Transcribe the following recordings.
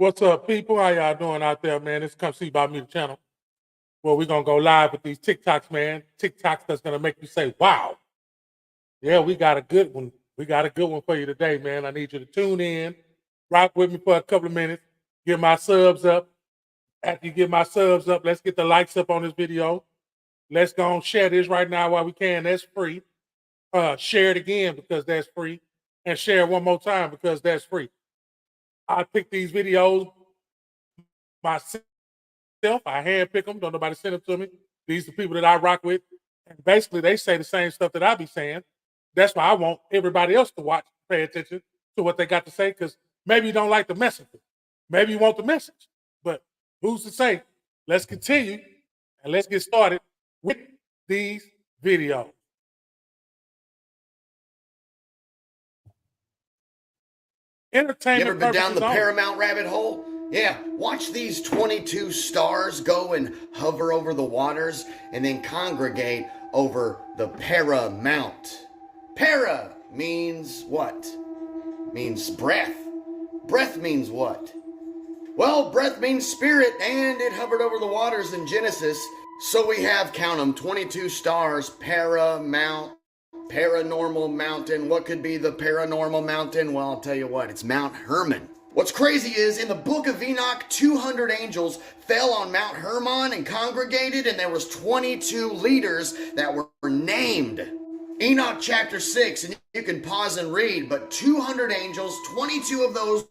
What's up, people? How y'all doing out there, man? This Come See About Me, the channel. Well, we're going to go live with these TikToks, man. TikToks that's going to make you say, wow. Yeah, we got a good one. We got a good one for you today, man. I need you to tune in, rock with me for a couple of minutes, get my subs up. After you get my subs up, let's get the likes up on this video. Let's go and share this right now while we can. That's free. Share it again because that's free. And share it one more time because that's free. I pick these videos myself. I handpick them. Don't nobody send them to me. These are the people that I rock with. And basically, they say the same stuff that I be saying. That's why I want everybody else to watch, pay attention to what they got to say, because maybe you don't like the message. Maybe you want the message. But who's to say? Let's continue and let's get started with these videos. Entertainment. You ever been down the Paramount rabbit hole? Yeah, watch these 22 stars go and hover over the waters and then congregate over the Paramount. Para means what? Means breath. Breath means what? Well, breath means spirit, and it hovered over the waters in Genesis. So we have, count them, 22 stars, Paramount, paranormal mountain. What could be the paranormal mountain? Well, I'll tell you what, it's Mount Hermon. What's crazy is in the book of Enoch, 200 angels fell on Mount Hermon and congregated, and there was 22 leaders that were named. Enoch chapter 6, and you can pause and read, but 200 angels, 22 of those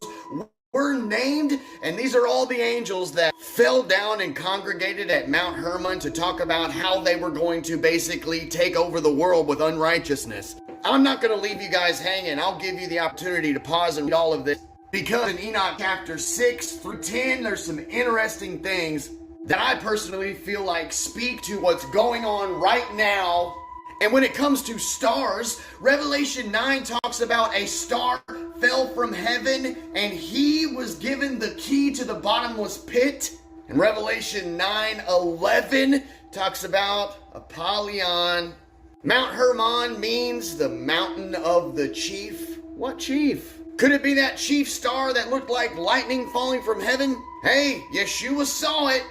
were named, and these are all the angels that fell down and congregated at Mount Hermon to talk about how they were going to basically take over the world with unrighteousness. I'm not going to leave you guys hanging. I'll give you the opportunity to pause and read all of this, because in Enoch chapter 6 through 10, there's some interesting things that I personally feel like speak to what's going on right now. And when it comes to stars, Revelation 9 talks about a star fell from heaven and he was given the key to the bottomless pit. And Revelation 9:11 talks about Apollyon. Mount Hermon means the mountain of the chief. What chief? Could it be that chief star that looked like lightning falling from heaven? Hey, Yeshua saw it.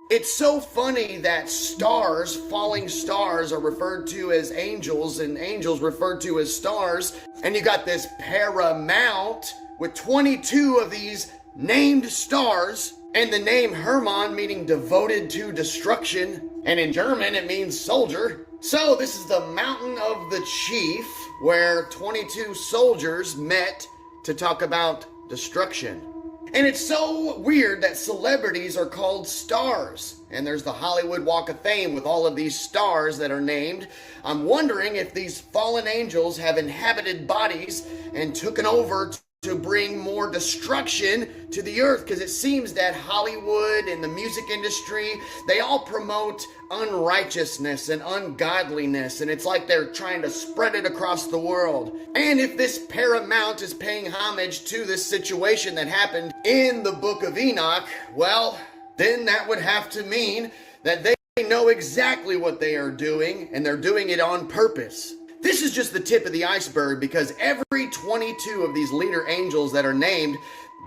It's so funny that stars, falling stars, are referred to as angels and angels referred to as stars. And you got this Paramount with 22 of these named stars, and the name Hermon meaning devoted to destruction. And in German, it means soldier. So this is the mountain of the chief, where 22 soldiers met to talk about destruction. And it's so weird that celebrities are called stars. And there's the Hollywood Walk of Fame with all of these stars that are named. I'm wondering if these fallen angels have inhabited bodies and taken over to bring more destruction to the earth, because it seems that Hollywood and the music industry, they all promote unrighteousness and ungodliness, and it's like they're trying to spread it across the world. And if this Paramount is paying homage to this situation that happened in the book of Enoch, well, then that would have to mean that they know exactly what they are doing, and they're doing it on purpose. This is just the tip of the iceberg, because every 22 of these leader angels that are named,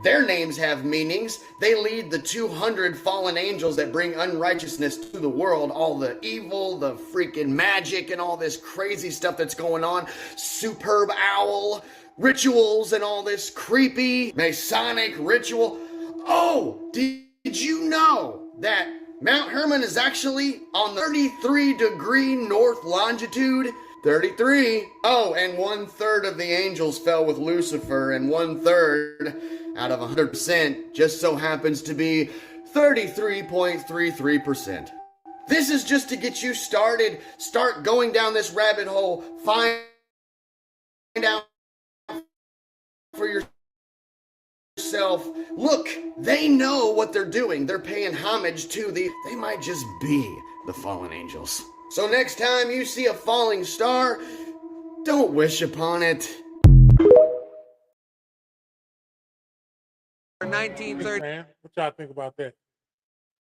their names have meanings. They lead the 200 fallen angels that bring unrighteousness to the world. All the evil, the freaking magic, and all this crazy stuff that's going on. Superb owl rituals and all this creepy Masonic ritual. Oh, did you know that Mount Hermon is actually on the 33-degree north longitude? 33. Oh, and 1/3 of the angels fell with Lucifer, and 1/3 out of 100% just so happens to be 33.33%. This is just to get you started. Start going down this rabbit hole. Find out for yourself. Look, they know what they're doing. They're paying homage to they might just be the fallen angels. So next time you see a falling star, don't wish upon it. 1933 What y'all think about that?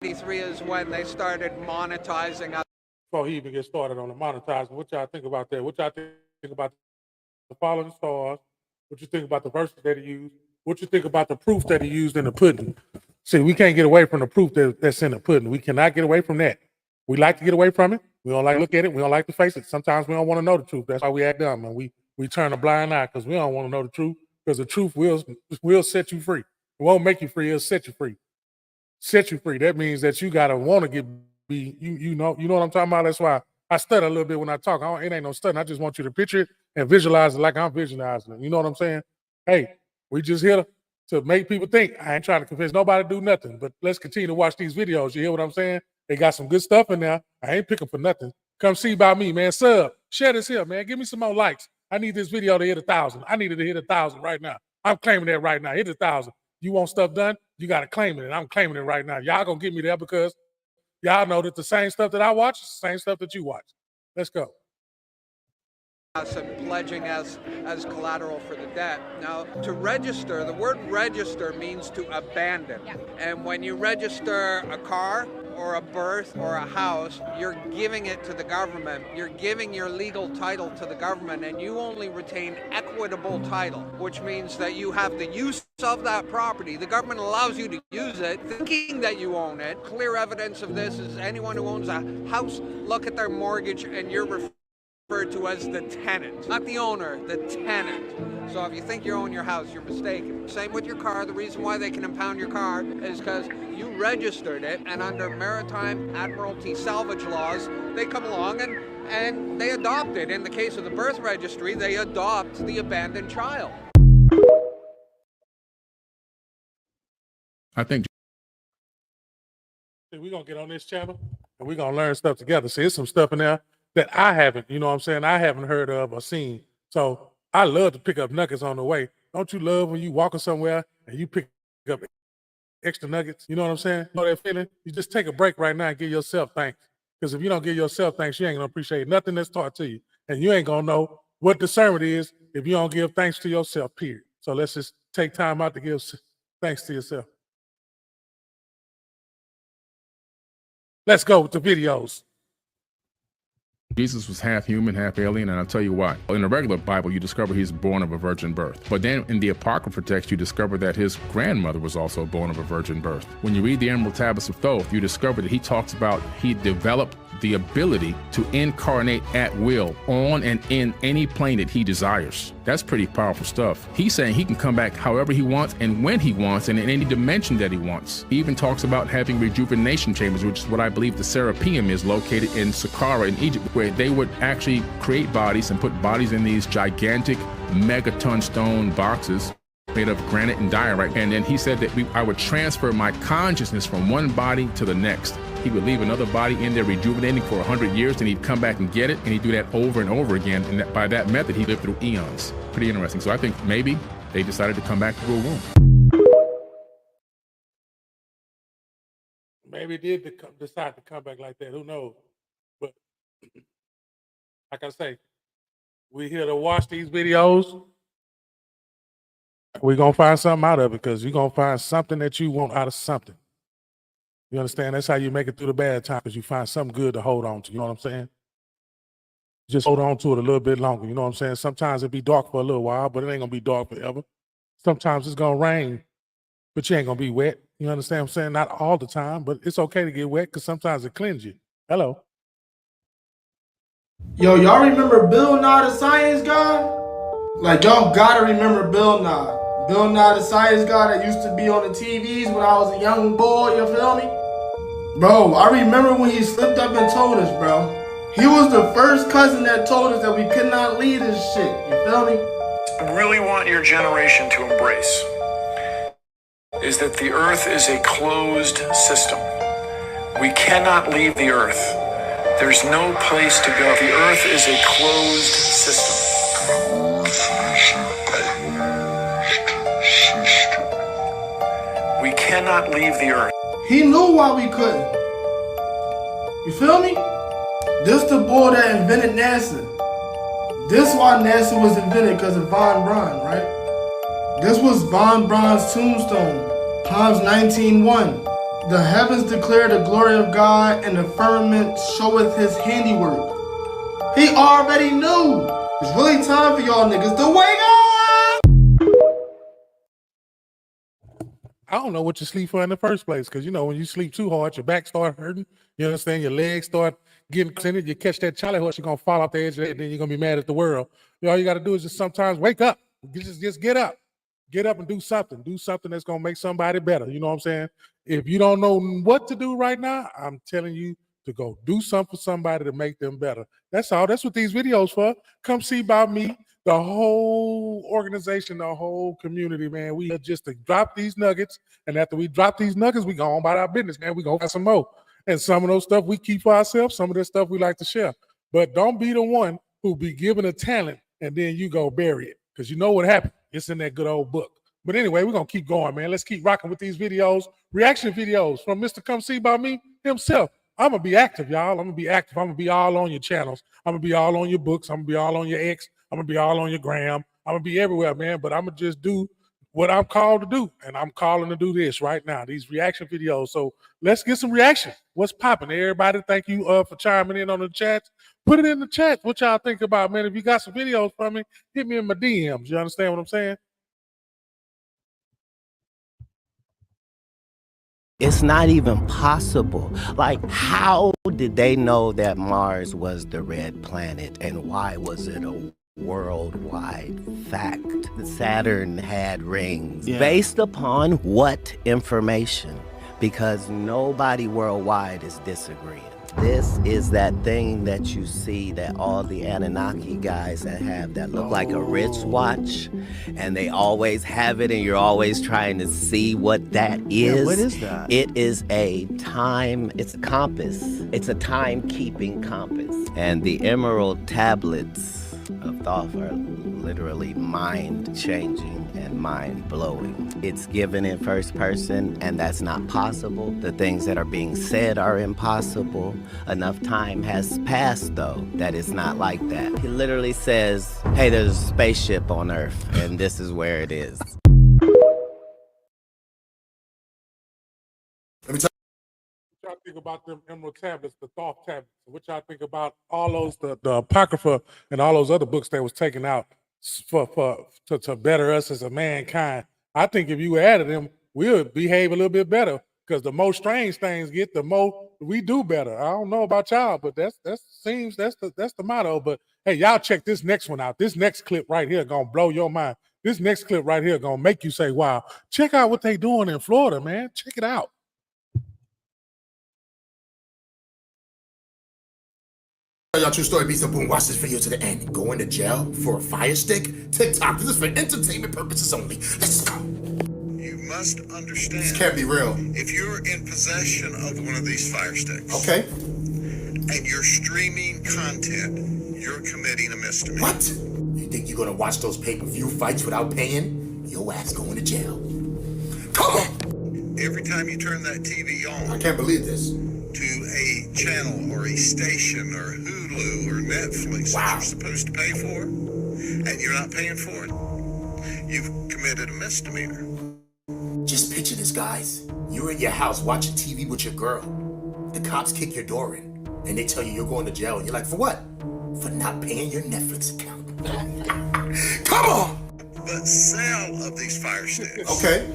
is when they started monetizing us. Before he even gets started on the monetizing, what y'all think about that? What y'all think about the falling stars? What you think about the verses that he used? What you think about the proof that he used in the pudding? See, we can't get away from the proof that's in the pudding. We cannot get away from that. We like to get away from it. We don't like to look at it. We don't like to face it. Sometimes we don't want to know the truth. That's why we act dumb and we turn a blind eye because we don't want to know the truth, because the truth will set you free. It won't make you free. It'll set you free. Set you free. That means that you gotta want to you know what I'm talking about. That's why I stutter a little bit when I talk. It ain't no stuttering. I just want you to picture it and visualize it like I'm visualizing it. You know what I'm saying? Hey, we just here to make people think. I ain't trying to convince nobody to do nothing, but let's continue to watch these videos. You hear what I'm saying? They got some good stuff in there. I ain't picking for nothing. Come see by me, man. Sub, share this here, man. Give me some more likes. I need this video to hit 1,000. I need it to hit 1,000 right now. I'm claiming that right now. Hit 1,000. You want stuff done? You got to claim it, and I'm claiming it right now. Y'all gonna get me there because y'all know that the same stuff that I watch is the same stuff that you watch. Let's go. And pledging as collateral for the debt. Now, to register, the word register means to abandon. Yeah. And when you register a car or a berth or a house, you're giving it to the government. You're giving your legal title to the government, and you only retain equitable title, which means that you have the use of that property. The government allows you to use it, thinking that you own it. Clear evidence of this is anyone who owns a house, look at their mortgage, and you're referred to as the tenant, not the owner, the tenant. So if you think you own your house, you're mistaken. Same with your car. The reason why they can impound your car is because you registered it, and under maritime admiralty salvage laws, they come along and they adopt it. In the case of the birth registry, they adopt the abandoned child. I think we're going to get on this channel and we're going to learn stuff together. See, there's some stuff in there that I haven't, you know what I'm saying, I haven't heard of or seen. So I love to pick up nuggets on the way. Don't you love when you walking somewhere and you pick up extra nuggets? You know what I'm saying? You know that feeling? You just take a break right now and give yourself thanks. Because if you don't give yourself thanks, you ain't going to appreciate nothing that's taught to you. And you ain't going to know what discernment is if you don't give thanks to yourself, period. So let's just take time out to give thanks to yourself. Let's go with the videos. Jesus was half human, half alien, and I'll tell you why. In the regular Bible, you discover he's born of a virgin birth. But then in the Apocrypha text, you discover that his grandmother was also born of a virgin birth. When you read the Emerald Tablets of Thoth, you discover that he talks about he developed the ability to incarnate at will on and in any plane that he desires. That's pretty powerful stuff. He's saying he can come back however he wants and when he wants and in any dimension that he wants. He even talks about having rejuvenation chambers, which is what I believe the Serapeum is, located in Saqqara in Egypt, where they would actually create bodies and put bodies in these gigantic megaton stone boxes made of granite and diorite. And then he said that I would transfer my consciousness from one body to the next. He would leave another body in there rejuvenating for 100 years, and he'd come back and get it, and he'd do that over and over again. And that, by that method, he lived through eons. Pretty interesting. So I think maybe they decided to come back to a womb. Maybe it did decide to come back like that. Who knows? But like I say, we're here to watch these videos. We're going to find something out of it, because you're going to find something that you want out of something. You understand? That's how you make it through the bad times, because you find something good to hold on to. You know what I'm saying? Just hold on to it a little bit longer. You know what I'm saying? Sometimes it'll be dark for a little while, but it ain't going to be dark forever. Sometimes it's going to rain, but you ain't going to be wet. You understand what I'm saying? Not all the time, but it's okay to get wet, because sometimes it cleanses you. Hello. Yo, y'all remember Bill Nye the Science Guy? Like, y'all gotta remember Bill Nye. Bill Nye the Science Guy that used to be on the TVs when I was a young boy, you feel me? Bro, I remember when he slipped up and told us, bro. He was the first cousin that told us that we could not leave this shit, you feel me? I really want your generation to embrace is that the earth is a closed system. We cannot leave the earth. There's no place to go. The earth is a closed system. We cannot leave the earth. He knew why we couldn't. You feel me? This the boy that invented NASA. This why NASA was invented, because of Von Braun, right? This was Von Braun's tombstone, Psalms 19:1. The heavens declare the glory of God, and the firmament showeth his handiwork. He already knew. It's really time for y'all niggas to wake up! I don't know what you sleep for in the first place. Cause you know, when you sleep too hard, your back start hurting. You understand? Your legs start getting extended. You catch that Charlie horse, you're gonna fall off the edge of it, and then you're gonna be mad at the world. All you gotta do is just sometimes wake up. Just get up. Get up and do something. Do something that's gonna make somebody better. You know what I'm saying? If you don't know what to do right now, I'm telling you to go do something for somebody to make them better. That's all. That's what these videos for. Come see about me, the whole organization, the whole community, man. We are just to drop these nuggets, and after we drop these nuggets, we go on about our business, man. We go have some more. And some of those stuff we keep for ourselves, some of this stuff we like to share. But don't be the one who be given a talent and then you go bury it. Because you know what happened. It's in that good old book. But anyway, we're going to keep going, man. Let's keep rocking with these videos. Reaction videos from Mr. Come See About Me himself. I'm going to be active, y'all. I'm going to be active. I'm going to be all on your channels. I'm going to be all on your books. I'm going to be all on your X. I'm going to be all on your gram. I'm going to be everywhere, man. But I'm going to just do what I'm called to do. And I'm calling to do this right now, these reaction videos. So let's get some reaction. What's popping? Everybody, thank you for chiming in on the chat. Put it in the chat. What y'all think about, man? If you got some videos from me, hit me in my DMs. You understand what I'm saying? It's not even possible. Like, how did they know that Mars was the red planet, and why was it a worldwide fact? Saturn had rings. Yeah. Based upon what information? Because nobody worldwide is disagreeing. This is that thing that you see that all the Anunnaki guys that have that look like a wristwatch, and they always have it, and you're always trying to see what that is. Yeah, what is that? It is a time, it's a compass. It's a time-keeping compass. And the emerald tablets of Thoth are literally mind-changing and mind-blowing. It's given in first person, and that's not possible. The things that are being said are impossible. Enough time has passed, though, that it's not like that. He literally says, hey, there's a spaceship on Earth, and this is where it is. What y'all think about them emerald tablets, the Thoth tablets? What y'all think about all those, the Apocrypha and all those other books that was taken out to better us as a mankind? I think if you added them, we'll behave a little bit better, because the more strange things get, the more we do better. I don't know about y'all, but that's the motto. But hey, y'all check this next one out. This next clip right here gonna blow your mind. This next clip right here gonna make you say, wow. Check out what they doing in Florida, man. Check it out. Y'all true story, Beast of Boom. Watch this video to the end. Going to jail for a fire stick? TikTok. This is for entertainment purposes only. Let's go. You must understand. This can't be real. If you're in possession of one of these fire sticks. Okay. And you're streaming content, you're committing a misdemeanor. What? You think you're gonna watch those pay-per-view fights without paying? Your ass going to jail. Come on! Every time you turn that TV on. I can't believe this. To a channel or a station or Hulu or Netflix that you're supposed to pay for, and you're not paying for it, you've committed a misdemeanor. Just picture this, guys. You're in your house watching TV with your girl. The cops kick your door in, and they tell you you're going to jail. And you're like, for what? For not paying your Netflix account. Come on! The sale of these fire sticks. Okay.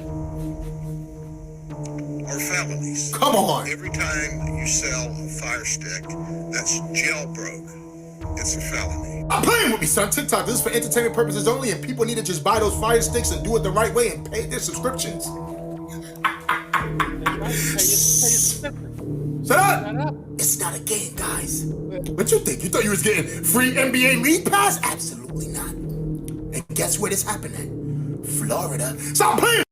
Or felonies. Come on. Every time you sell a fire stick that's jailbroke, it's a felony. I'm playing with me, son. TikTok, this is for entertainment purposes only, and people need to just buy those fire sticks and do it the right way and pay their subscriptions. Shut up! It's not a game, guys. What you think? You thought you was getting free NBA League Pass? Absolutely not. And guess where this happened at? Florida. Stop playing!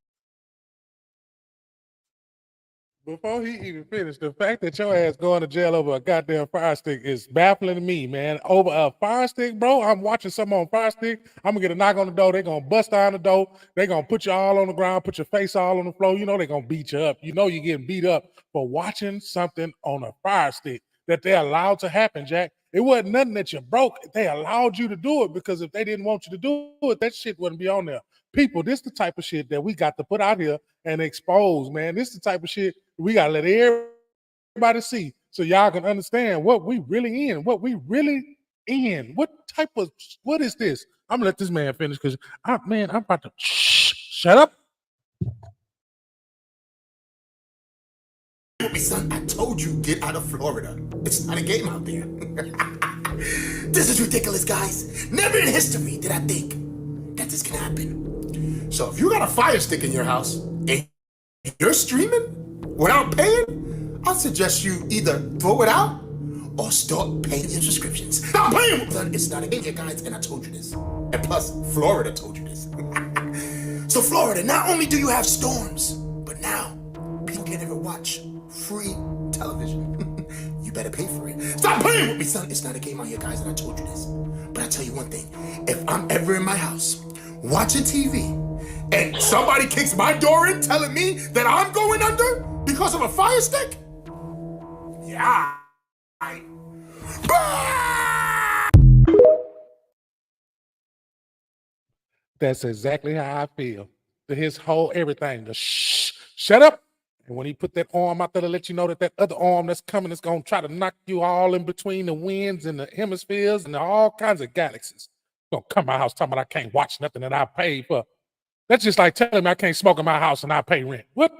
Before he even finished, the fact that your ass going to jail over a goddamn fire stick is baffling to me, man. Over a fire stick, bro. I'm watching something on fire stick. I'm gonna get a knock on the door. They're gonna bust down the door. They're gonna put you all on the ground, put your face all on the floor. You know they're gonna beat you up. You know you're getting beat up for watching something on a fire stick that they allowed to happen, Jack. It wasn't nothing that you broke. They allowed you to do it, because if they didn't want you to do it, that shit wouldn't be on there. People, this the type of shit that we got to put out here and expose, man. This the type of shit we got to let everybody see, so y'all can understand what we really in, what is this? I'm gonna let this man finish, because I'm about to shut up. with me, son. I told you, get out of Florida. It's not a game out there. This is ridiculous, guys. Never in history did I think that this can happen. So if you got a Fire Stick in your house and you're streaming without paying, I'll suggest you either throw it out or start paying your subscriptions. Stop paying! Son, it's not a game here, guys, and I told you this. And plus, Florida told you this. So Florida, not only do you have storms, but now people can't ever watch free television. You better pay for it. Stop playing with me, son. It's not a game out here, guys, and I told you this. But I tell you one thing. If I'm ever in my house watching TV and somebody kicks my door in telling me that I'm going under because of a Fire Stick, yeah, That's exactly how I feel. His whole everything, the shut up. And when he put that arm out there to let you know that that other arm that's coming is going to try to knock you all in between the winds and the hemispheres and all kinds of galaxies. Going to come to my house talking about I can't watch nothing that I paid for. That's just like telling me I can't smoke in my house and I pay rent. What?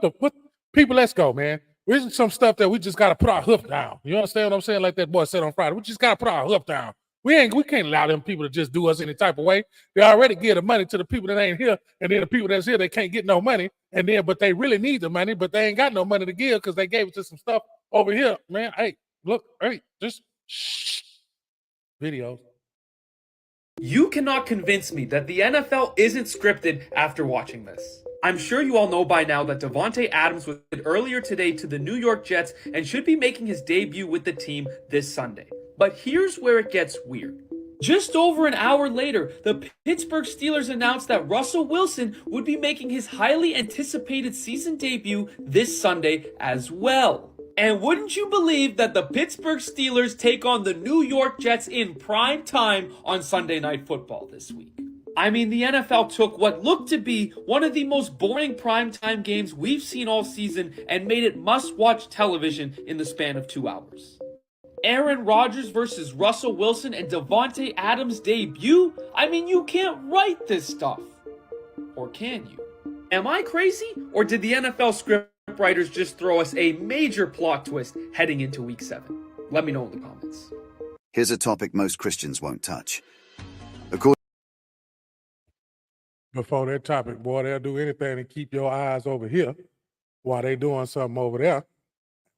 People, let's go, man. There's some stuff that we just got to put our hoof down. You understand what I'm saying? Like that boy said on Friday. We just got to put our hoof down. We can't allow them people to just do us any type of way. They already give the money to the people that ain't here, and then the people that's here, they can't get no money. And then, but they really need the money, but they ain't got no money to give because they gave it to some stuff over here. Man, hey, look, hey, just videos. You cannot convince me that the NFL isn't scripted after watching this. I'm sure you all know by now that Davante Adams was traded earlier today to the New York Jets and should be making his debut with the team this Sunday. But here's where it gets weird. Just over an hour later, the Pittsburgh Steelers announced that Russell Wilson would be making his highly anticipated season debut this Sunday as well. And wouldn't you believe that the Pittsburgh Steelers take on the New York Jets in prime time on Sunday Night Football this week? I mean, the NFL took what looked to be one of the most boring primetime games we've seen all season and made it must-watch television in the span of 2 hours. Aaron Rodgers versus Russell Wilson and Davante Adams' debut? I mean, you can't write this stuff. Or can you? Am I crazy? Or did the NFL script writers just throw us a major plot twist heading into Week 7? Let me know in the comments. Here's a topic most Christians won't touch. Before that topic, boy, they'll do anything to keep your eyes over here while they doing something over there.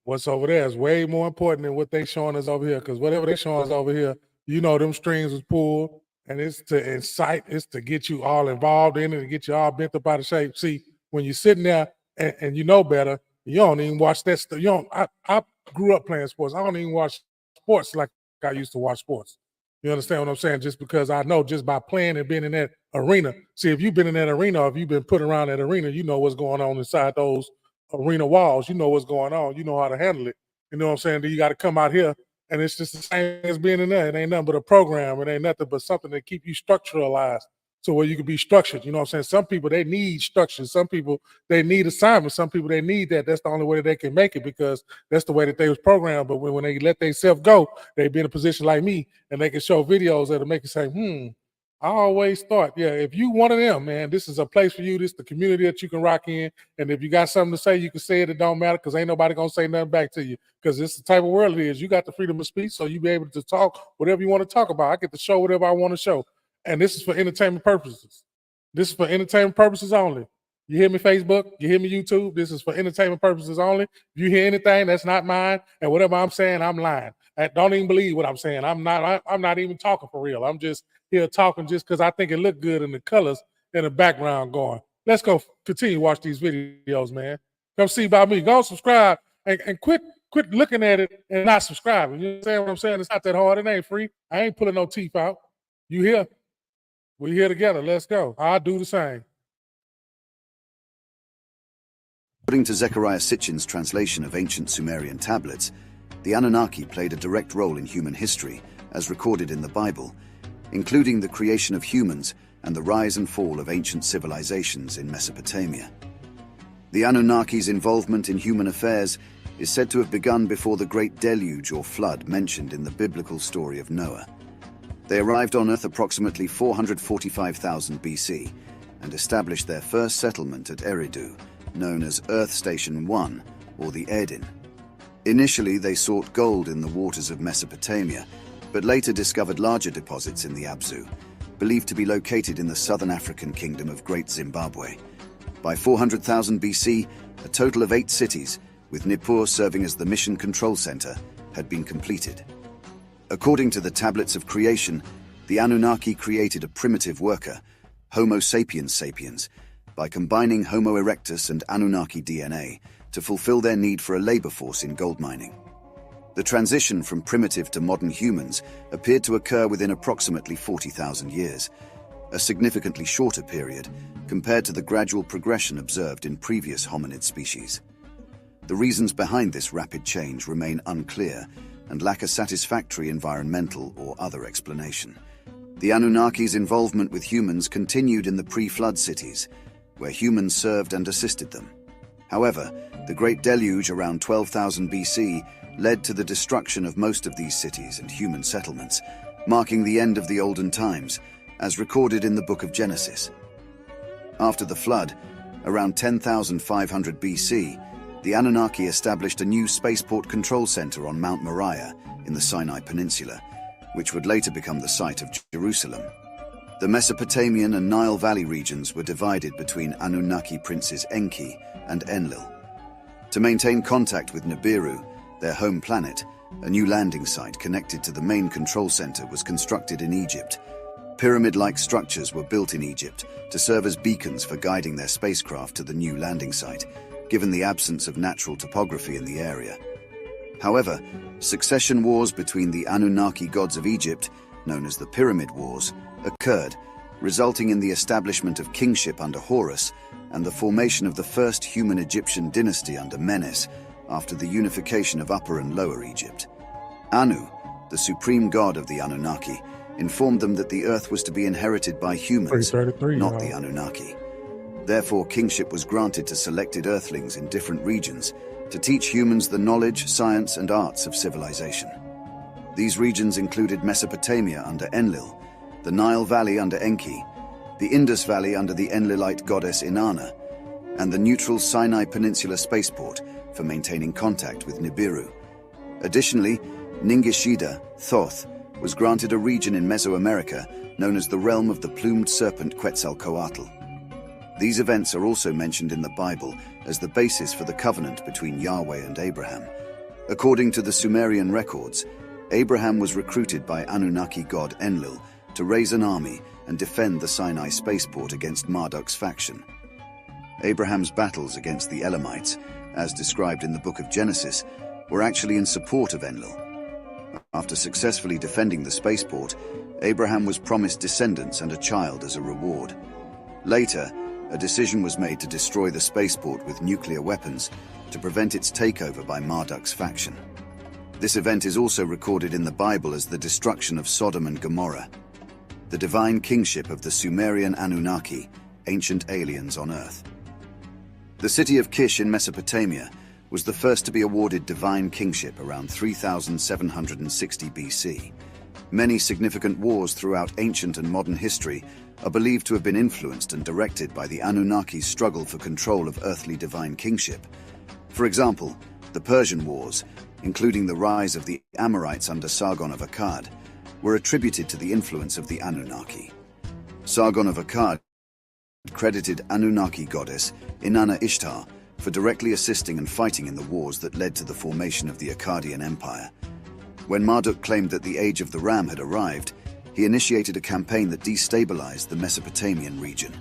What's over there is way more important than what they showing us over here, because whatever they showing us over here, you know them strings was pulled, and it's to incite, it's to get you all involved in it, and get you all bent up out of shape. See, when you're sitting there and you know better, you don't even watch that stuff. You don't. I grew up playing sports. I don't even watch sports like I used to watch sports. You understand what I'm saying? Just because I know just by playing and being in that arena. See, if you've been in that arena, or if you've been put around that arena, you know what's going on inside those arena walls. You know what's going on. You know how to handle it. You know what I'm saying? Then you got to come out here, and it's just the same as being in there. It ain't nothing but a program. It ain't nothing but something to keep you structuralized, so where you can be structured. You know what I'm saying? Some people, they need structure. Some people, they need assignments. Some people, they need that. That's the only way that they can make it, because that's the way that they was programmed. But when they let themselves go, they be in a position like me, and they can show videos that'll make you say, I always thought, yeah, if you one of them, man, this is a place for you. This is the community that you can rock in. And if you got something to say, you can say it. It don't matter, because ain't nobody going to say nothing back to you, because it's the type of world it is. You got the freedom of speech, so you be able to talk whatever you want to talk about. I get to show whatever I want to show. And this is for entertainment purposes. This is for entertainment purposes only. You hear me, Facebook? You hear me, YouTube? This is for entertainment purposes only. If you hear anything that's not mine, and whatever I'm saying, I'm lying. I don't even believe what I'm saying. I'm not even talking for real. I'm just here talking just because I think it looked good in the colors in the background going. Let's go continue to watch these videos, man. Come see about me. Go subscribe and quit looking at it and not subscribing. You understand what I'm saying? It's not that hard. It ain't free. I ain't pulling no teeth out. You here? We here together. Let's go. I'll do the same. According to Zecharia Sitchin's translation of ancient Sumerian tablets, the Anunnaki played a direct role in human history, as recorded in the Bible, including the creation of humans and the rise and fall of ancient civilizations in Mesopotamia. The Anunnaki's involvement in human affairs is said to have begun before the Great Deluge or Flood mentioned in the biblical story of Noah. They arrived on Earth approximately 445,000 BC and established their first settlement at Eridu, known as Earth Station 1, or the Erdin. Initially, they sought gold in the waters of Mesopotamia, but later discovered larger deposits in the Abzu, believed to be located in the southern African kingdom of Great Zimbabwe. By 400,000 BC, a total of 8 cities, with Nippur serving as the mission control center, had been completed. According to the Tablets of Creation, the Anunnaki created a primitive worker, Homo sapiens sapiens, by combining Homo erectus and Anunnaki DNA to fulfill their need for a labor force in gold mining. The transition from primitive to modern humans appeared to occur within approximately 40,000 years, a significantly shorter period compared to the gradual progression observed in previous hominid species. The reasons behind this rapid change remain unclear and lack a satisfactory environmental or other explanation. The Anunnaki's involvement with humans continued in the pre-flood cities, where humans served and assisted them. However, the Great Deluge around 12,000 BC led to the destruction of most of these cities and human settlements, marking the end of the olden times, as recorded in the Book of Genesis. After the flood, around 10,500 BC, the Anunnaki established a new spaceport control center on Mount Moriah in the Sinai Peninsula, which would later become the site of Jerusalem. The Mesopotamian and Nile Valley regions were divided between Anunnaki princes Enki and Enlil. To maintain contact with Nibiru, their home planet, a new landing site connected to the main control center was constructed in Egypt. Pyramid-like structures were built in Egypt to serve as beacons for guiding their spacecraft to the new landing site, given the absence of natural topography in the area. However, succession wars between the Anunnaki gods of Egypt, known as the Pyramid Wars, occurred, resulting in the establishment of kingship under Horus and the formation of the first human Egyptian dynasty under Menes after the unification of Upper and Lower Egypt. Anu, the supreme god of the Anunnaki, informed them that the earth was to be inherited by humans, not the Anunnaki. Therefore, kingship was granted to selected earthlings in different regions to teach humans the knowledge, science, and arts of civilization. These regions included Mesopotamia under Enlil, the Nile Valley under Enki, the Indus Valley under the Enlilite goddess Inanna, and the neutral Sinai Peninsula spaceport for maintaining contact with Nibiru. Additionally, Ningishida, Thoth, was granted a region in Mesoamerica known as the realm of the plumed serpent Quetzalcoatl. These events are also mentioned in the Bible as the basis for the covenant between Yahweh and Abraham. According to the Sumerian records, Abraham was recruited by Anunnaki god Enlil to raise an army and defend the Sinai spaceport against Marduk's faction. Abraham's battles against the Elamites, as described in the Book of Genesis, were actually in support of Enlil. After successfully defending the spaceport, Abraham was promised descendants and a child as a reward. Later, a decision was made to destroy the spaceport with nuclear weapons to prevent its takeover by Marduk's faction. This event is also recorded in the Bible as the destruction of Sodom and Gomorrah, the divine kingship of the Sumerian Anunnaki, ancient aliens on Earth. The city of Kish in Mesopotamia was the first to be awarded divine kingship around 3760 BC. Many significant wars throughout ancient and modern history are believed to have been influenced and directed by the Anunnaki's struggle for control of earthly divine kingship. For example, the Persian Wars, including the rise of the Amorites under Sargon of Akkad, were attributed to the influence of the Anunnaki. Sargon of Akkad credited Anunnaki goddess Inanna Ishtar for directly assisting and fighting in the wars that led to the formation of the Akkadian Empire. When Marduk claimed that the Age of the Ram had arrived, he initiated a campaign that destabilized the Mesopotamian region.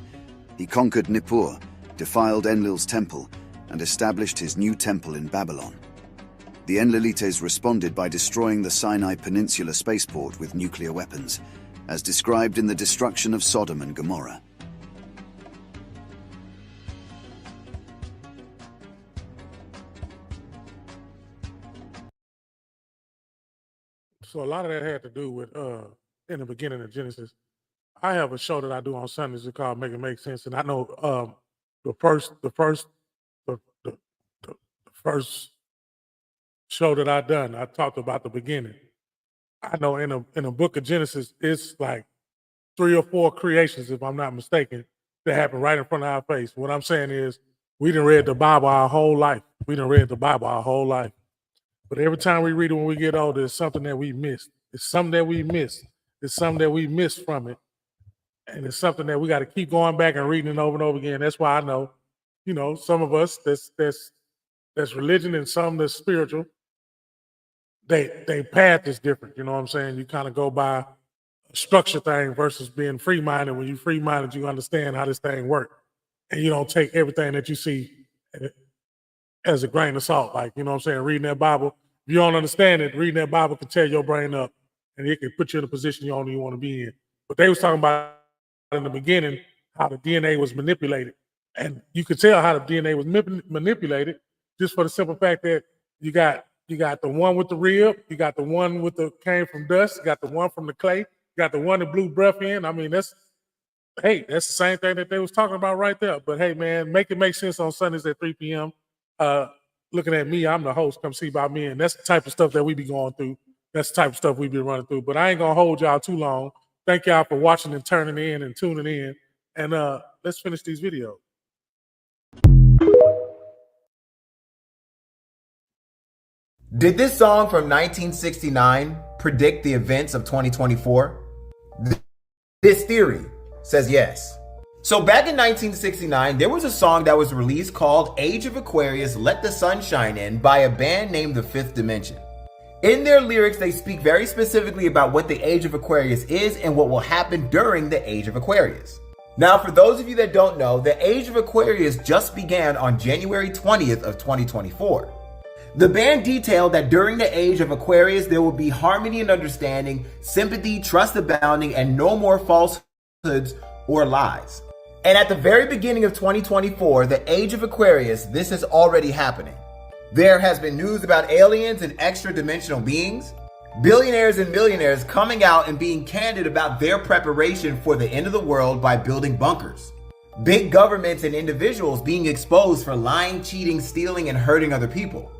He conquered Nippur, defiled Enlil's temple, and established his new temple in Babylon. The Enlilites responded by destroying the Sinai Peninsula spaceport with nuclear weapons, as described in the destruction of Sodom and Gomorrah. So a lot of that had to do with in the beginning of Genesis. I have a show that I do on Sundays. It's called Make It Make Sense, and I know the first show that I done, I talked about the beginning. I know in a book of Genesis, it's like 3 or 4 creations, if I'm not mistaken, that happen right in front of our face. What I'm saying is, we done read the Bible our whole life. But every time we read it when we get older, it's something that we missed. It's something that we missed. It's something that we missed from it. And it's something that we got to keep going back and reading it over and over again. That's why I know, you know, some of us that's religion and some that's spiritual, they path is different. You know what I'm saying? You kind of go by a structure thing versus being free-minded. When you free-minded, you understand how this thing works. And you don't take everything that you see as a grain of salt. Like, you know what I'm saying? Reading that Bible, if you don't understand it, reading that Bible can tear your brain up and it can put you in a position you don't even want to be in. But they was talking about in the beginning how the DNA was manipulated. And you could tell how the DNA was manipulated just for the simple fact that you got the one with the rib, you got the one with the came from dust, you got the one from the clay, you got the one that blew breath in. I mean, that's the same thing that they was talking about right there. But hey, man, make it make sense on Sundays at 3 p.m. Looking at me, I'm the host. Come see about me. And that's the type of stuff that we be going through. That's the type of stuff we be running through. But I ain't going to hold y'all too long. Thank y'all for watching and turning in and tuning in. And let's finish these videos. Did this song from 1969 predict the events of 2024? This theory says yes. So back in 1969, there was a song that was released called Age of Aquarius, Let the Sun Shine In by a band named The Fifth Dimension. In their lyrics, they speak very specifically about what the Age of Aquarius is and what will happen during the Age of Aquarius. Now, for those of you that don't know, the Age of Aquarius just began on January 20th of 2024. The band detailed that during the Age of Aquarius, there will be harmony and understanding, sympathy, trust abounding, and no more falsehoods or lies. And at the very beginning of 2024, the Age of Aquarius, this is already happening. There has been news about aliens and extra-dimensional beings, billionaires and millionaires coming out and being candid about their preparation for the end of the world by building bunkers. Big governments and individuals being exposed for lying, cheating, stealing, and hurting other people.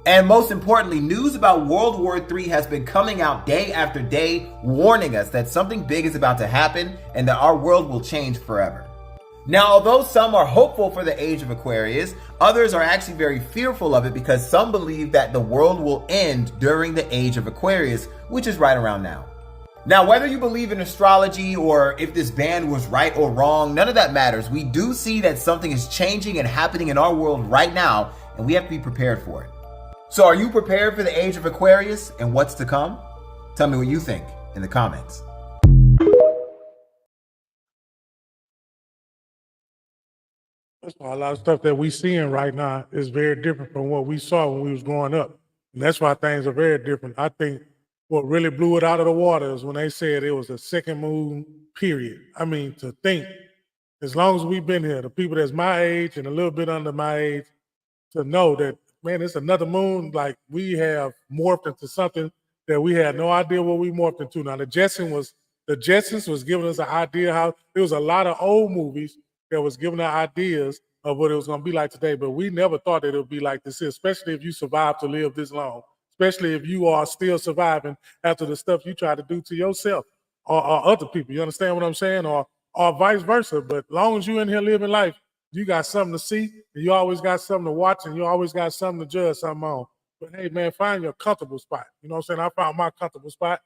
And most importantly, news about World War III has been coming out day after day, warning us that something big is about to happen and that our world will change forever. Now, although some are hopeful for the Age of Aquarius, others are actually very fearful of it because some believe that the world will end during the Age of Aquarius, which is right around now. Now, whether you believe in astrology or if this band was right or wrong, none of that matters. We do see that something is changing and happening in our world right now, and we have to be prepared for it. So are you prepared for the Age of Aquarius and what's to come? Tell me what you think in the comments. That's why a lot of stuff that we seeing right now is very different from what we saw when we was growing up. And that's why things are very different. I think what really blew it out of the water is when they said it was a second moon period. I mean, to think, as long as we've been here, the people that's my age and a little bit under my age, to know that, man, it's another moon, like we have morphed into something that we had no idea what we morphed into. Now, the Jetsons was giving us an idea how, there was a lot of old movies that was giving us ideas of what it was going to be like today, but we never thought that it would be like this, especially if you survive to live this long, especially if you are still surviving after the stuff you try to do to yourself or other people. You understand what I'm saying? Or vice versa. But long as you in here living life, you got something to see, and you always got something to watch, and you always got something to judge something on. But hey, man, find your comfortable spot. You know what I'm saying? I found my comfortable spot.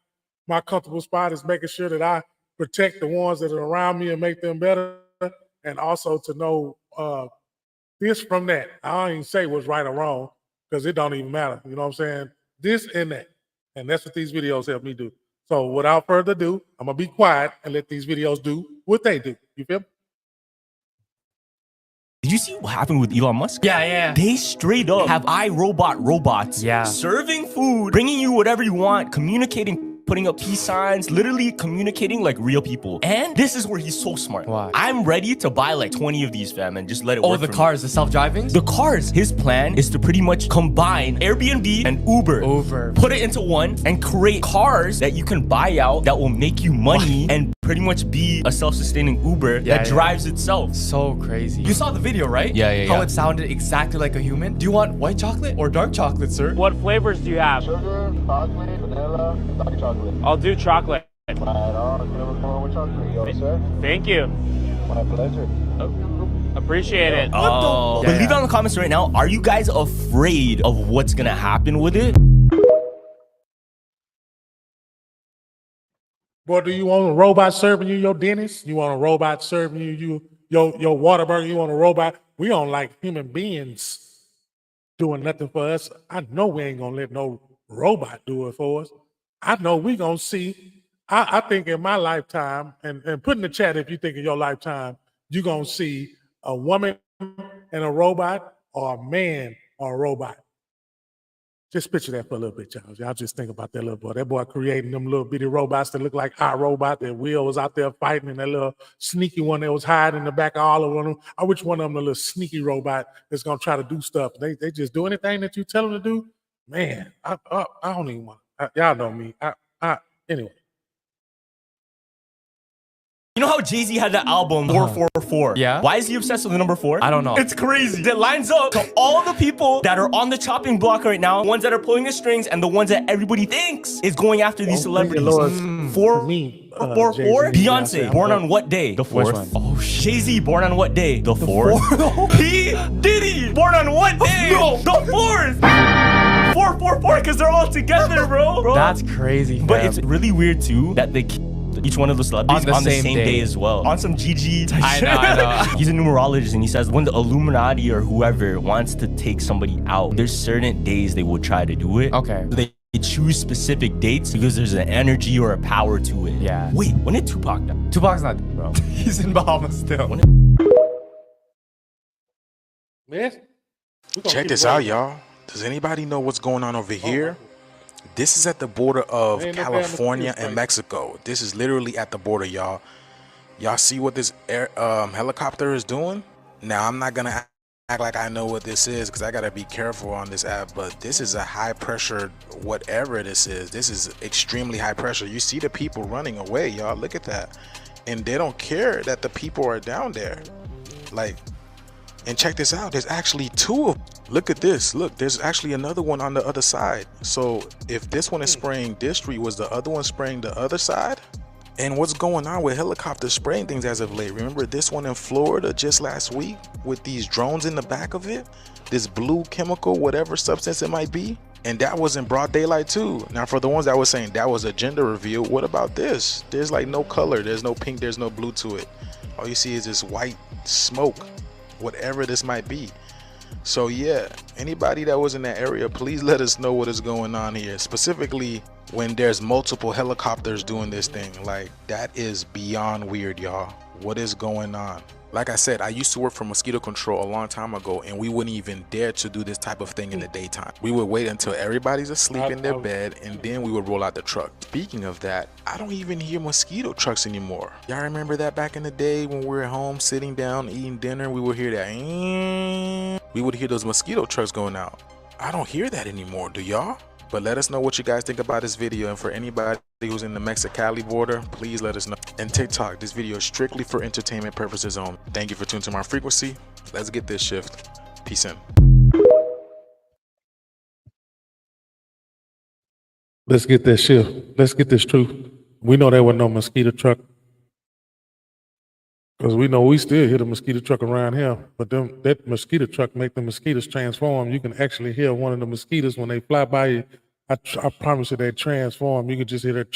My comfortable spot is making sure that I protect the ones that are around me and make them better, and also to know this from that. I don't even say what's right or wrong because it don't even matter. You know what I'm saying? This and that. And that's what these videos help me do. So without further ado, I'm going to be quiet and let these videos do what they do. You feel me? Did you see what happened with Elon Musk? Yeah. They straight up have iRobot robots. Yeah. Serving food, bringing you whatever you want, communicating, putting up peace signs, literally communicating like real people. And this is where he's so smart. Why? I'm ready to buy like 20 of these, fam, and just let it work. Oh, the cars, the self-driving? The cars. His plan is to pretty much combine Airbnb and Uber. Put it into one and create cars that you can buy out that will make you money and pretty much be a self-sustaining Uber that drives itself. So crazy. You saw the video, right? Yeah. How it sounded exactly like a human. Do you want white chocolate or dark chocolate, sir? What flavors do you have? Sugar, chocolate, vanilla, dark chocolate. I'll do chocolate. Right on. You know what's going on with chocolate? You all set? Thank you. My pleasure. Appreciate it. But leave it in the comments right now. Are you guys afraid of what's gonna happen with it? Boy, do you want a robot serving you your dentist? You want a robot serving you your Whataburger? You want a robot? We don't like human beings doing nothing for us. I know we ain't gonna let no robot do it for us. I know we gonna see. I think in my lifetime, and put in the chat if you think in your lifetime, you're gonna see a woman and a robot or a man or a robot. Just picture that for a little bit, y'all. Y'all just think about that little boy. That boy creating them little bitty robots that look like our robot. That Will was out there fighting, and that little sneaky one that was hiding in the back of all of them. I wish one of them, the little sneaky robot that's gonna try to do stuff. They just do anything that you tell them to do. Man, I don't even want. Y'all know me. Anyway. You know how Jay-Z had the album 444? Yeah. Why is he obsessed with the number 4? I don't know. It's crazy. That lines up to all the people that are on the chopping block right now, ones that are pulling the strings, and the ones that everybody thinks is going after these celebrities. 444? Beyonce, born on what day? The 4th. Oh, Jay-Z, born on what day? The 4th. P. Diddy, born on what day? No. The 4th. 444, because they're all together, bro. That's crazy. But it's really weird, too, that they each one of the celebrities on the same day as well. On some GG type shit. I know. He's a numerologist, and he says when the Illuminati or whoever wants to take somebody out, there's certain days they will try to do it. Okay. They choose specific dates because there's an energy or a power to it. Yeah. Wait, when did Tupac die? Tupac's not, bro. He's in Bahamas still. Man, check this out, y'all. Does anybody know what's going on over here? This is at the border of California and Mexico. This is literally at the border, y'all. Y'all see what this helicopter is doing? Now, I'm not going to act like I know what this is because I got to be careful on this app, but this is a high pressure, whatever this is. This is extremely high pressure. You see the people running away, y'all. Look at that. And they don't care that the people are down there. Like, and check this out. There's actually 2 of them. Look at this. Look, there's actually another one on the other side. So if this one is spraying this street, was the other one spraying the other side? And what's going on with helicopters spraying things as of late? Remember this one in Florida just last week with these drones in the back of it? This blue chemical, whatever substance it might be. And that was in broad daylight too. Now for the ones that were saying that was a gender reveal, what about this? There's like no color. There's no pink. There's no blue to it. All you see is this white smoke, whatever this might be. So yeah, anybody that was in that area, please let us know what is going on here. Specifically when there's multiple helicopters doing this thing. Like, that is beyond weird, y'all. What is going on? Like I said, I used to work for mosquito control a long time ago, and we wouldn't even dare to do this type of thing in the daytime. We would wait until everybody's asleep in their bed, and then we would roll out the truck. Speaking of that, I don't even hear mosquito trucks anymore. Y'all remember that back in the day when we were at home sitting down eating dinner, we would hear that. We would hear those mosquito trucks going out. I don't hear that anymore, do y'all? But let us know what you guys think about this video, and for anybody who's in the Mexicali border, please let us know. And TikTok, this video is strictly for entertainment purposes only. Thank you for tuning to my frequency. Let's get this shift. Peace in. Let's get this shift. Let's get this truth. We know there was no mosquito truck. Because we know we still hear the mosquito truck around here, but that mosquito truck make the mosquitoes transform. You can actually hear one of the mosquitoes when they fly by you. I promise you they transform. You can just hear that.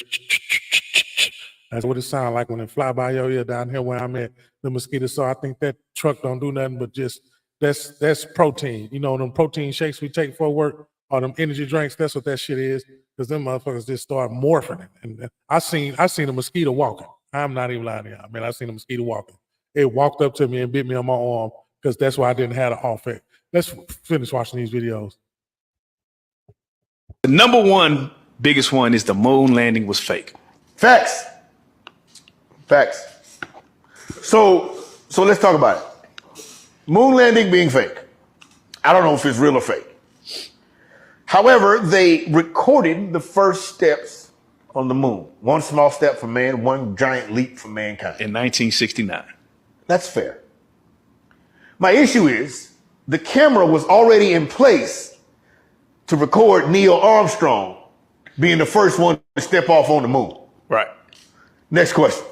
That's what it sounds like when they fly by your ear down here where I'm at, the mosquitoes. So I think that truck don't do nothing but just, that's protein. You know, them protein shakes we take for work or them energy drinks, that's what that shit is. Because them motherfuckers just start morphing. And I seen a mosquito walking. I'm not even lying to y'all. Man, I seen a mosquito walking. It walked up to me and bit me on my arm because that's why I didn't have the off it. Let's finish watching these videos. The number one biggest one is the moon landing was fake. Facts. Facts. So let's talk about it. Moon landing being fake. I don't know if it's real or fake. However, they recorded the first steps on the moon. One small step for man, one giant leap for mankind. In 1969. That's fair. My issue is the camera was already in place to record Neil Armstrong being the first one to step off on the moon. Right. Next question.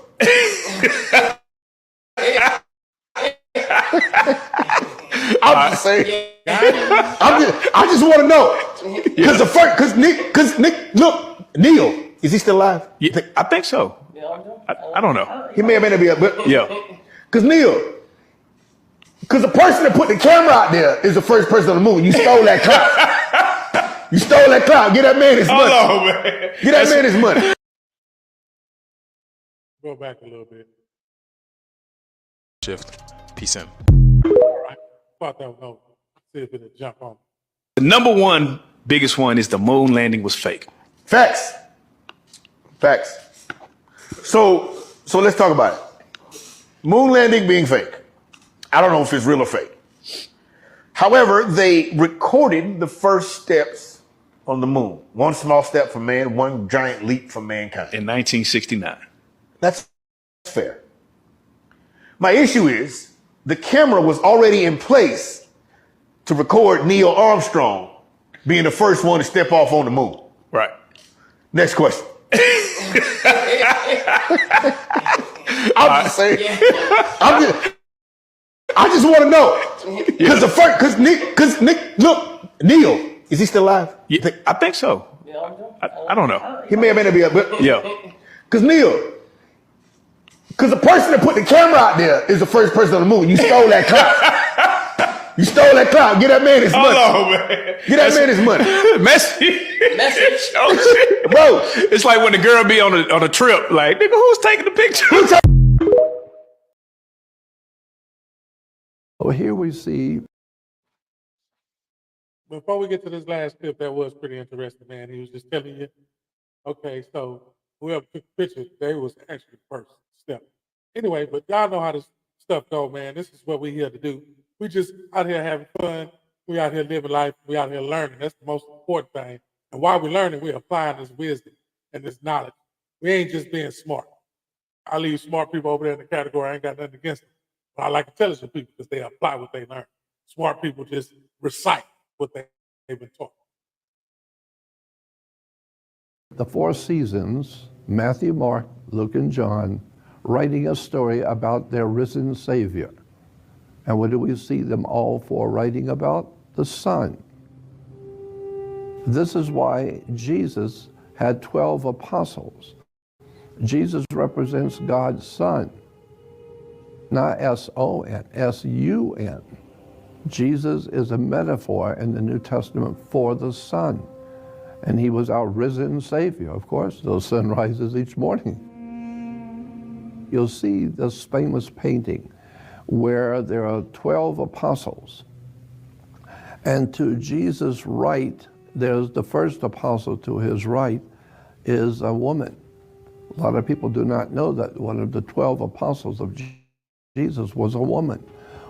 I'm just saying. I just want to know because Neil Is he still alive? Yeah, I think so. I don't know. He may have been but Yeah. Because Neil, because the person that put the camera out there is the first person on the moon. You stole that clout. You stole that clout. Get that man his money. Hold on, man. Get that man his money. Go back a little bit. Shift. Peace in. Thought that was no. See if it'll jump on. The number one biggest one is the moon landing was fake. Facts. Facts. So let's talk about it. Moon landing being fake. I don't know if it's real or fake. However, they recorded the first steps on the moon. One small step for man, one giant leap for mankind. In 1969. That's fair. My issue is the camera was already in place to record Neil Armstrong being the first one to step off on the moon. Right. Next question. I'm just saying. I just want to know because look, Neil, is he still alive? Yeah, I think so. I don't know. He may have been but yeah. Because Neil, because the person that put the camera out there is the first person on the moon. You stole that clout. You stole that clout. Get that man his money. Hold on, man. Get that man his money. Message. Oh, shit. Bro, it's like when the girl be on a trip, like, nigga, who's taking the picture? Well, here we see. Before we get to this last clip, that was pretty interesting, man. He was just telling you, okay, so whoever took the picture, they was actually the first step. Anyway, but y'all know how this stuff go, man. This is what we here to do. We just out here having fun. We out here living life. We out here learning. That's the most important thing. And while we're learning, we're applying this wisdom and this knowledge. We ain't just being smart. I leave smart people over there in the category. I ain't got nothing against them. But I like intelligent people because they apply what they learn. Smart people just recite what they've been taught. The four seasons, Matthew, Mark, Luke, and John, writing a story about their risen Savior. And what do we see them all for writing about? The Son. This is why Jesus had 12 apostles. Jesus represents God's Son, not S-O-N, S-U-N. Jesus is a metaphor in the New Testament for the Son. And he was our risen Savior, of course. The sun rises each morning. You'll see this famous painting where there are 12 apostles. And to Jesus' right, there's the first apostle to his right is a woman. A lot of people do not know that one of the 12 apostles of Jesus was a woman.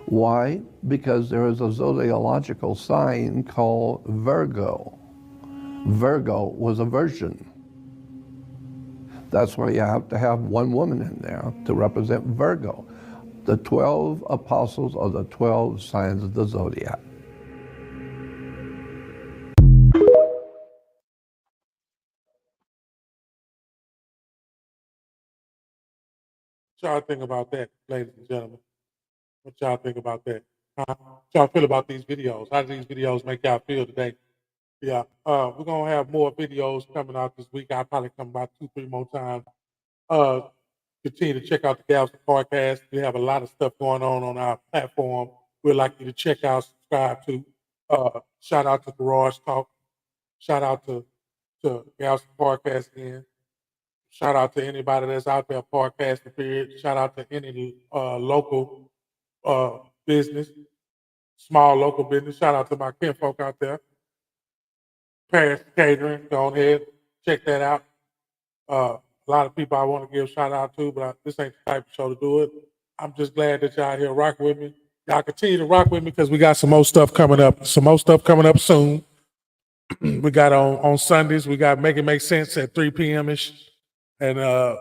Why? Because there is a zodiacal sign called Virgo. Virgo was a virgin. That's why you have to have one woman in there to represent Virgo. The 12 apostles are the 12 signs of the zodiac. What y'all think about that, ladies and gentlemen? What y'all think about that? What y'all feel about these videos? How do these videos make y'all feel today? Yeah, we're gonna have more videos coming out this week. I'll probably come about 2-3 more times. Continue to check out the Galveston Podcast. We have a lot of stuff going on our platform. We'd like you to check out, subscribe to. Shout out to Garage Talk. Shout out to Galveston Podcast again. Shout out to anybody that's out there podcasting, period. Shout out to any local business, small local business. Shout out to my kinfolk out there. Paris Catering, go ahead, check that out. A lot of people I want to give a shout out to, but this ain't the type of show to do it. I'm just glad that y'all here rocking with me. Y'all continue to rock with me because we got some more stuff coming up. Some more stuff coming up soon. We got on Sundays, we got Make It Make Sense at 3 p.m.-ish. And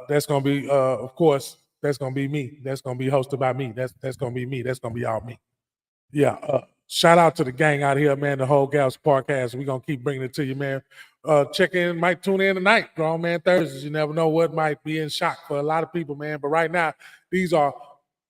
that's going to be, of course, that's going to be me. That's going to be hosted by me. That's going to be me. That's going to be all me. Yeah. Shout out to the gang out here, man, the whole Galveston Podcast. We're going to keep bringing it to you, man. Check in, might tune in tonight, Grown Man Thursdays. You never know what might be in shock for a lot of people, man. But right now, these are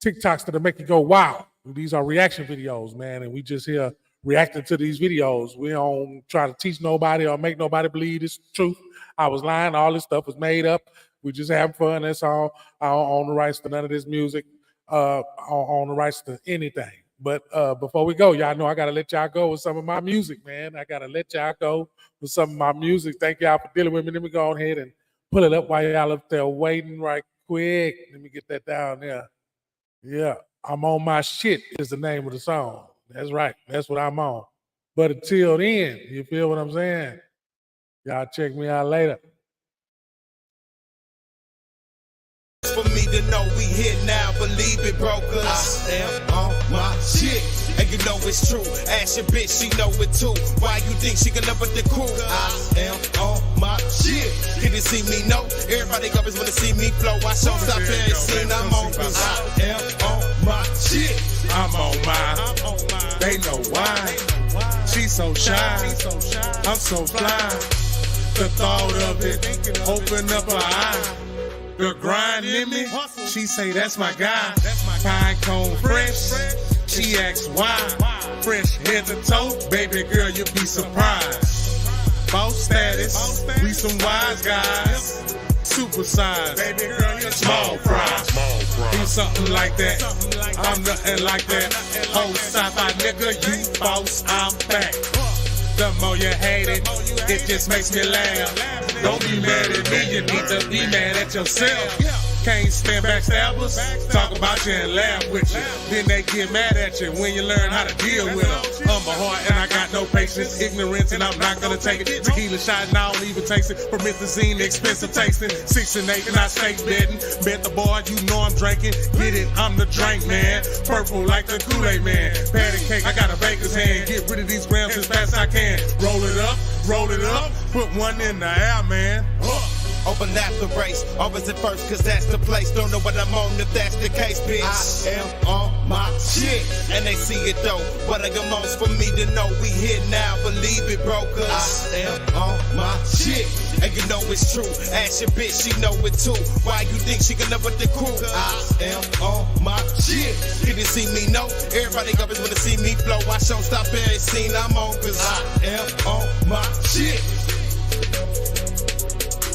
TikToks that make you go, wow. These are reaction videos, man. And we just here reacting to these videos. We don't try to teach nobody or make nobody believe it's the truth. I was lying. All this stuff was made up. We just having fun. That's all. I don't own the rights to none of this music. I don't own the rights to anything. But before we go, y'all know I got to let y'all go with some of my music, man. I got to let y'all go with some of my music. Thank y'all for dealing with me. Let me go ahead and pull it up while y'all up there waiting right quick. Let me get that down there. Yeah, I'm on my shit is the name of the song. That's right. That's what I'm on. But until then, you feel what I'm saying? Y'all check me out later. For me to know we here now, believe it, brokers. I am on my shit, and you know it's true. Ask your bitch, she know it too. Why you think she can up with the crew? I am on my shit. Can you see me? No. Everybody always wanna see me flow. I show stop every scene I'm on, cause I am on my shit. I'm on mine. They know why. She's so shy. I'm so fly. The thought of it open up her eye. The grind in me, she say that's my guy. Pine cone fresh, she asks why. Fresh head to toe, baby girl, you'll be surprised. Boss status, we some wise guys. Super size, baby girl, you're small fry. Do something like that, I'm nothing like that. Whole sci-fi nigga, you boss, I'm back. The more you hate it just makes me laugh. Don't be mad at me, you need to be mad at yourself. Can't stand backstabbers, talk about you and laugh with you. Then they get mad at you when you learn how to deal with them. Humble heart and I got no patience, ignorance and I'm not gonna take it. Tequila shot and I don't even taste it. Promethazine, expensive tasting. 6 and 8 and I stay betting. Bet the boy, you know I'm drinking. Get it, I'm the drink man. Purple like the Kool-Aid man. Patty cake, I got a baker's hand. Get rid of these grams as fast as I can. Roll it up, put one in the air, man. Open after race, always at first, cause that's the place. Don't know what I'm on if that's the case, bitch. I am on my shit, and they see it though. What I got most for me to know, we here now, believe it, brokers. I am on my shit, and you know it's true. Ask your bitch, she know it too. Why you think she can up with the crew? I am on my shit. Can you see me? No. Everybody always wanna see me flow. I show stop every scene I'm on, cause I am on my shit.